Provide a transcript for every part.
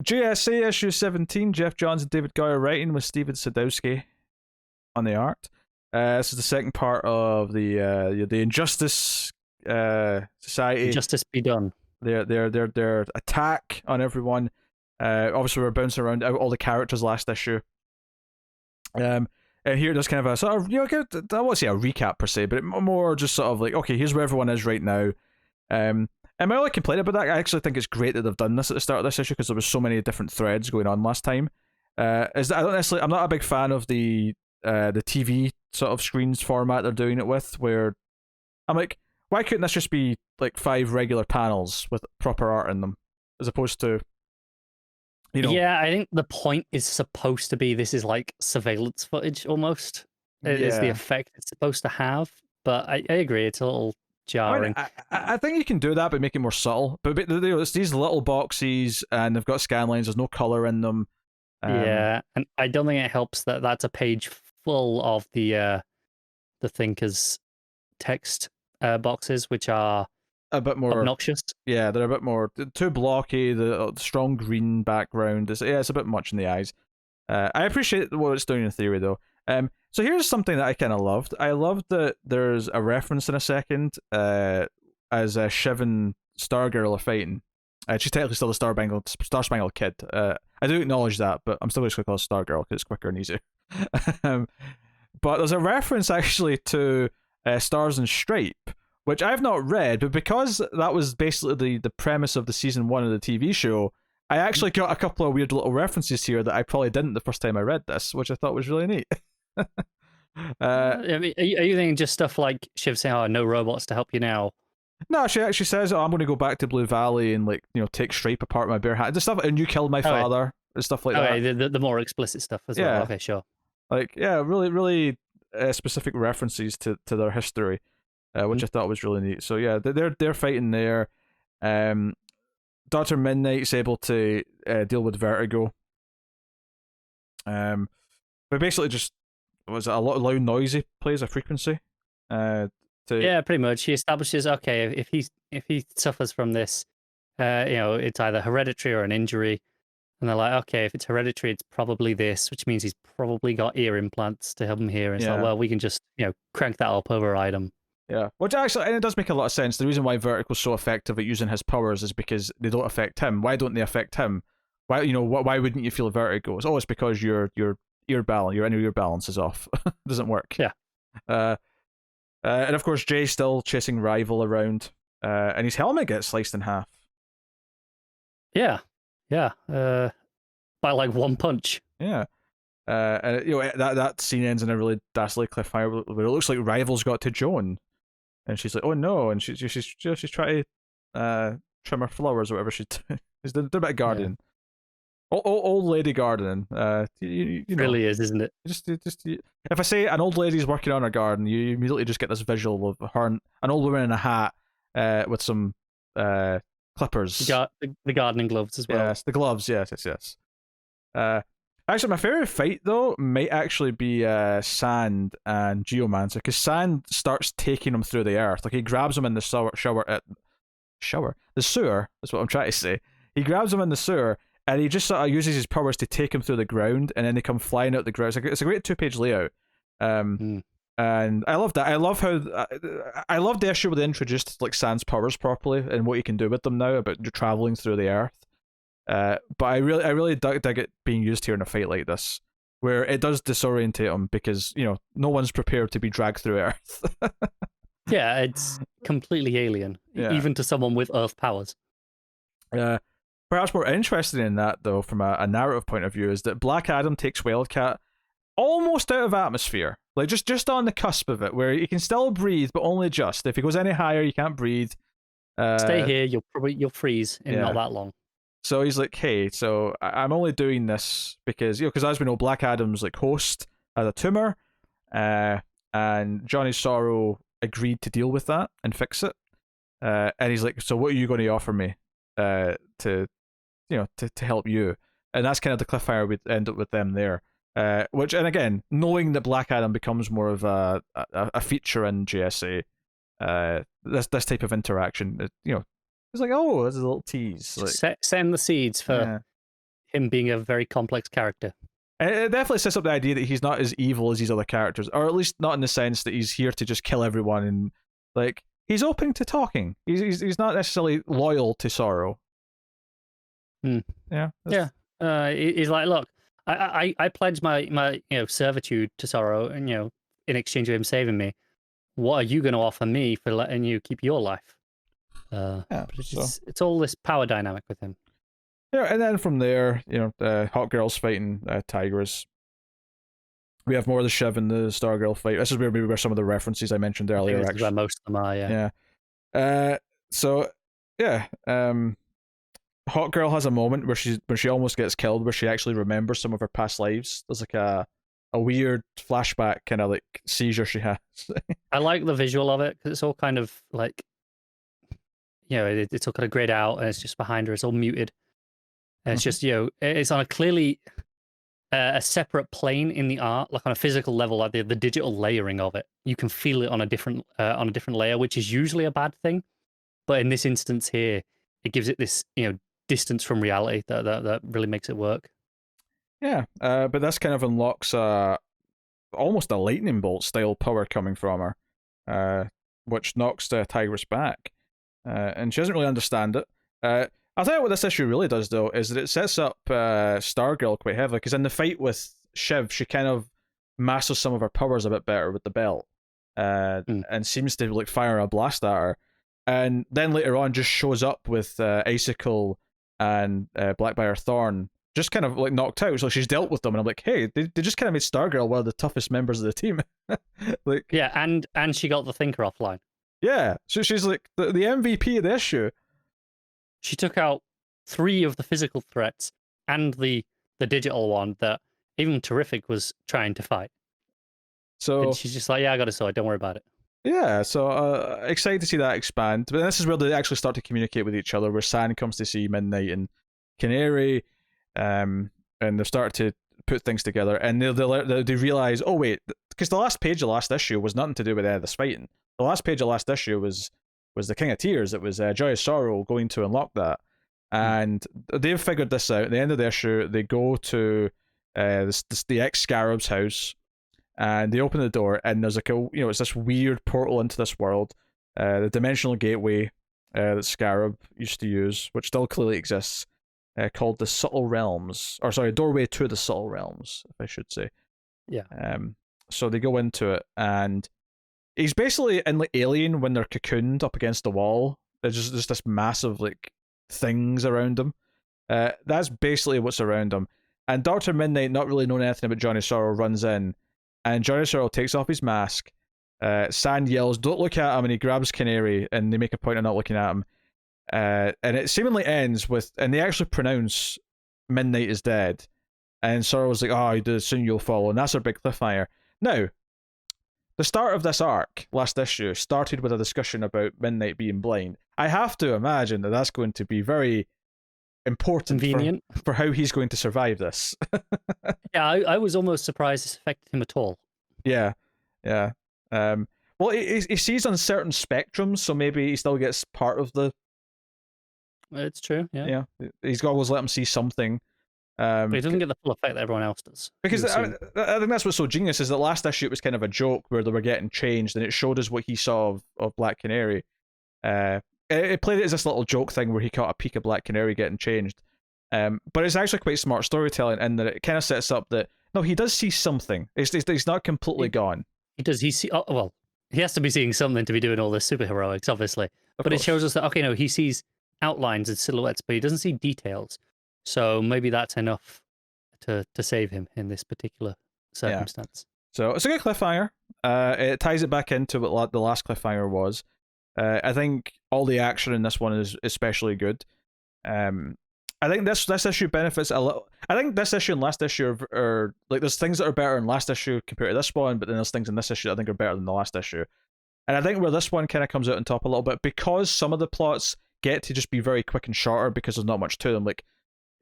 JSA issue 17, Geoff Johns and David Goyer writing with Steven Sadowski on the art. This is the second part of the Injustice Society. Justice be done. Their attack on everyone. Obviously, we're bouncing around out all the characters last issue. And here there's kind of a sort of, I won't say a recap per se, but more just sort of like, okay, here's where everyone is right now. And my only complaint about that, I actually think it's great that they've done this at the start of this issue because there was so many different threads going on last time. Is that I'm not a big fan of the TV sort of screens format they're doing it with, where I'm like, why couldn't this just be like 5 regular panels with proper art in them, as opposed to, Yeah, I think the point is supposed to be this is like surveillance footage almost. It is the effect it's supposed to have, but I agree, it's a little jarring. I think you can do that, but make it more subtle. But it's these little boxes, and they've got scan lines. There's no color in them. Yeah, and I don't think it helps that that's a page full of the Thinkers text boxes, which are a bit more obnoxious. Yeah, they're a bit more too blocky. The strong green background is it's a bit much in the eyes. I appreciate what it's doing in theory though. So here's something that I kind of loved. I loved that there's a reference in a second as Shiv and Stargirl are fighting. She's technically still the Star Spangled Kid. I do acknowledge that, but I'm still just going to call her Stargirl because it's quicker and easier. But there's a reference actually to Stars and Stripe, which I've not read, but because that was basically the premise of the season 1 of the TV show, I actually got a couple of weird little references here that I probably didn't the first time I read this, which I thought was really neat. I mean, are you thinking just stuff like Shiv saying, "Oh, no robots to help you now"? No, she actually says, "Oh, I'm going to go back to Blue Valley and take Stripe apart with my bare hands." The stuff, and you killed my father, and stuff like that. The more explicit stuff as well. Okay, sure. Really, really specific references to their history, which I thought was really neat. So yeah, they're fighting there. Dr. Midnight's able to deal with Vertigo. But basically just was a lot of loud noise he plays a frequency. Yeah, pretty much. He establishes, okay, if he suffers from this, it's either hereditary or an injury. And they're like, okay, if it's hereditary, it's probably this, which means he's probably got ear implants to help him hear. And it's like, well, we can just, crank that up, override him. Yeah, which actually, and it does make a lot of sense. The reason why Vertigo's so effective at using his powers is because they don't affect him. Why don't they affect him? Why, why wouldn't you feel Vertigo? It's because your ear balance is off. It doesn't work. Yeah. And of course, Jay's still chasing Rival around, and his helmet gets sliced in half. Yeah. By like one punch. Yeah. And that scene ends in a really dastardly cliffhanger where it looks like Rival's got to Joan, and she's like, "Oh no!" And she's trying to trim her flowers or whatever she's doing. They're a bit of gardening. Yeah. Old lady gardening. You know, really is, isn't it? Just if I say an old lady's working on her garden, you immediately just get this visual of her, an old woman in a hat, with some clippers. The gardening gloves as well. Yes, the gloves. Yes. Actually, my favorite fight though might actually be Sand and Geomancer, because Sand starts taking him through the earth. Like he grabs him in the the sewer. That's what I'm trying to say. He grabs him in the sewer, and he just sort of uses his powers to take him through the ground, and then they come flying out the ground. It's a great 2-page layout. And I love that. I love how I love the issue where they introduced like Sand's powers properly and what he can do with them now about traveling through the earth. But I really dig it being used here in a fight like this, where it does disorientate him because no one's prepared to be dragged through Earth. Yeah, it's completely alien, even to someone with Earth powers. Perhaps more interesting in that, though, from a narrative point of view, is that Black Adam takes Wildcat almost out of atmosphere, like just on the cusp of it, where he can still breathe, but only just. If he goes any higher, you can't breathe. Stay here, you'll freeze in not that long. So he's like, hey, so I'm only doing this because, because as we know, Black Adam's like host had a tumor, and Johnny Sorrow agreed to deal with that and fix it. And he's like, so what are you going to offer me to help you? And that's kind of the cliffhanger we end up with them there. Which, and again, knowing that Black Adam becomes more of a feature in JSA, this type of interaction, it's like, oh, there's a little tease. Like, send the seeds for him being a very complex character. And it definitely sets up the idea that he's not as evil as these other characters, or at least not in the sense that he's here to just kill everyone. And like, he's open to talking. He's not necessarily loyal to Sorrow. Yeah. He's like, look, I pledge my servitude to Sorrow, and in exchange of him saving me. What are you going to offer me for letting you keep your life? It's all this power dynamic with him. Yeah, and then from there, Hot Girl's fighting Tigress. We have more of the Shiv and the Stargirl fight. This is where some of the references I mentioned earlier. Actually, where most of them are. Yeah. Hot Girl has a moment where she almost gets killed, where she actually remembers some of her past lives. There's like a weird flashback kind of like seizure she has. I like the visual of it because it's all kind of like, it's all kind of grayed out, and it's just behind her. It's all muted, and it's just it's on a clearly a separate plane in the art, like on a physical level, like the digital layering of it. You can feel it on a different layer, which is usually a bad thing, but in this instance here, it gives it this distance from reality that really makes it work. Yeah, but this kind of unlocks almost a lightning bolt style power coming from her, which knocks the Tigress back, and she doesn't really understand it. I'll tell you what this issue really does, though, is that it sets up Stargirl quite heavily, because in the fight with Shiv, she kind of masters some of her powers a bit better with the belt, and seems to like fire a blast at her, and then later on just shows up with Icicle and Blackbriar Thorn just kind of like knocked out. So she's dealt with them, and I'm like, hey, they just kind of made Stargirl one of the toughest members of the team. Like, yeah, and she got the Thinker offline. Yeah, so she's like the MVP of the issue. She took out 3 of the physical threats and the digital one that even Terrific was trying to fight. So and she's just like, yeah, I got a sword, don't worry about it. Yeah, so excited to see that expand. But this is where they actually start to communicate with each other, where San comes to see Midnight and Canary, and they start to put things together, and they realize, oh wait, because the last page of last issue was nothing to do with this fighting. The last page of last issue was the King of Tears. It was Joy of Sorrow going to unlock that, and they've figured this out. At the end of the issue, they go to the ex-Scarab's house, and they open the door, and there's like it's this weird portal into this world, the dimensional gateway that Scarab used to use, which still clearly exists, called the Subtle Realms, or sorry, doorway to the Subtle Realms, if I should say. Yeah. So they go into it, and he's basically in like Alien when they're cocooned up against the wall. There's just this massive like things around them. That's basically what's around him. And Dr. Midnight, not really knowing anything about Johnny Sorrow, runs in, and Johnny Sorrow takes off his mask. Sand yells, "Don't look at him," and he grabs Canary, and they make a point of not looking at him. And it seemingly ends with, and they actually pronounce Midnight is dead. And Sorrow's like, "Oh, soon you'll follow," and that's our big cliffhanger. Now, the start of this arc, last issue, started with a discussion about Midnight being blind. I have to imagine that that's going to be very important for how he's going to survive this. Yeah, I was almost surprised this affected him at all. Yeah. Well, he sees on certain spectrums, so maybe he still gets part of the... It's true, yeah. Yeah, he's got to always let him see something. But he doesn't get the full effect that everyone else does. Because I think that's what's so genius, is that last issue it was kind of a joke where they were getting changed, and it showed us what he saw of Black Canary. It played it as this little joke thing where he caught a peek of Black Canary getting changed. But it's actually quite smart storytelling in that it kind of sets up that, no, he does see something. He's not completely gone. He does. He has to be seeing something to be doing all this superheroics, obviously. But it shows us that, okay, no, he sees outlines and silhouettes, but he doesn't see details. So maybe that's enough to save him in this particular circumstance. Yeah. So it's a good cliffhanger. It ties it back into what the last cliffhanger was. I think all the action in this one is especially good. I think this issue benefits a little. I think this issue and last issue are like, there's things that are better in last issue compared to this one, but then there's things in this issue that I think are better than the last issue. And I think where this one kind of comes out on top a little bit, because some of the plots get to just be very quick and shorter because there's not much to them. Like,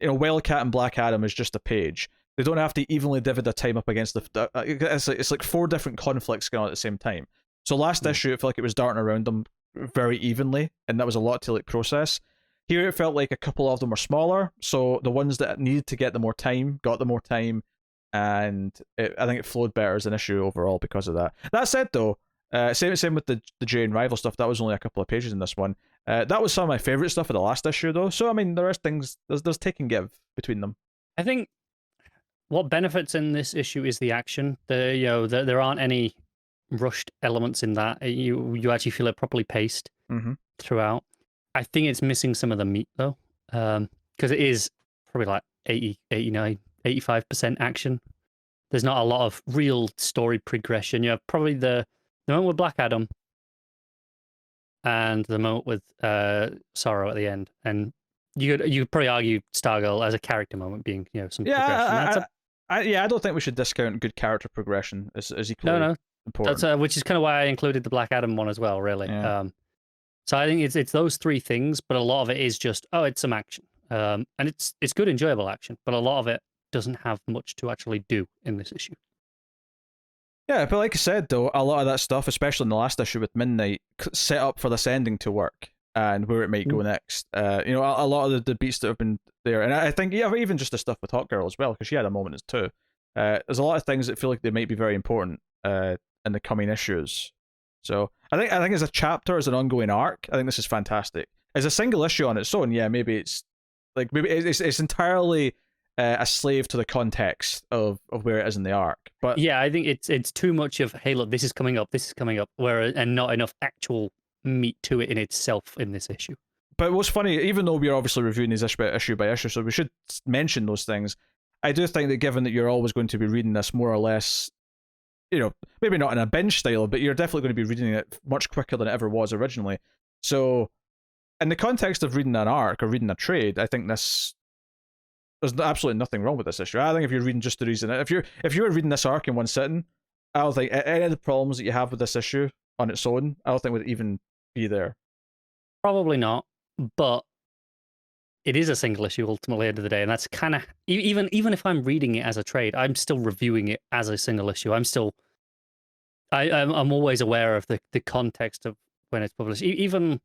Wildcat and Black Adam is just a page. They don't have to evenly divvy their time up against the... It's like 4 different conflicts going on at the same time. So last issue, I feel like it was darting around them very evenly, and that was a lot to like process. Here it felt like a couple of them were smaller, so the ones that needed to get the more time got the more time, and I think it flowed better as an issue overall because of that. That said, though, same with the Jay and Rival stuff. That was only a couple of pages in this one. That was some of my favorite stuff of the last issue, though. So I mean, there is things there's take and give between them. I think what benefits in this issue is the action. There aren't any rushed elements in that. You actually feel it properly paced throughout. I think it's missing some of the meat though, because it is probably like 80, 89, 85% action. There's not a lot of real story progression. You have probably the moment with Black Adam and the moment with Sorrow at the end, and you could probably argue Stargirl as a character moment being some progression. I don't think we should discount good character progression as equally important. That's which is kind of why I included the Black Adam one as well. Really, so I think it's those three things, but a lot of it is just it's some action, and it's good, enjoyable action, but a lot of it doesn't have much to actually do in this issue. Yeah, but like I said, though, a lot of that stuff, especially in the last issue with Midnight, set up for this ending to work and where it might go next. A lot of the beats that have been there, and I think even just the stuff with Hawkgirl as well, because she had a moment too. There's a lot of things that feel like they might be very important in the coming issues. So I think as a chapter, as an ongoing arc, I think this is fantastic. As a single issue on its own, maybe it's entirely a slave to the context of where it is in the arc. But yeah, I think it's too much of, hey, look, this is coming up, and not enough actual meat to it in itself in this issue. But what's funny, even though we're obviously reviewing these issue by issue, so we should mention those things, I do think that given that you're always going to be reading this more or less, maybe not in a binge style, but you're definitely going to be reading it much quicker than it ever was originally. So in the context of reading an arc or reading a trade, I think there's absolutely nothing wrong with this issue. I think if you're reading just the reason, if you were reading this arc in one sitting, I don't think any of the problems that you have with this issue on its own, I don't think would even be there. Probably not, but it is a single issue ultimately at the end of the day, and that's kind of even if I'm reading it as a trade, I'm still reviewing it as a single issue. I'm always aware of the context of when it's published, even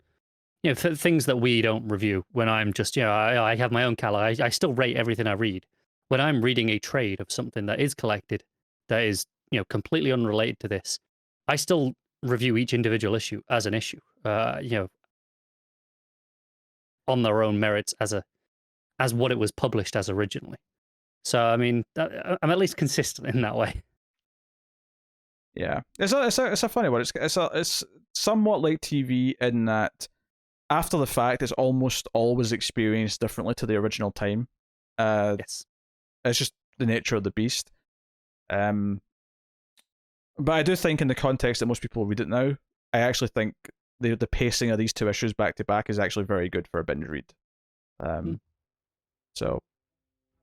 things that we don't review. When I'm just I have my own color. I still rate everything I read. When I'm reading a trade of something that is collected, that is completely unrelated to this, I still review each individual issue as an issue. On their own merits as what it was published as originally. So I mean, I'm at least consistent in that way. Yeah, it's a funny one. It's somewhat like TV in that after the fact, it's almost always experienced differently to the original time. Yes, it's just the nature of the beast. But I do think in the context that most people read it now, I actually think the pacing of these two issues back to back is actually very good for a binge read. So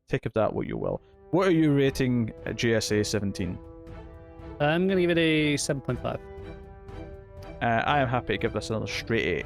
take of that what you will. What are you rating JSA 17? I'm going to give it a 7.5. I am happy to give this another straight 8.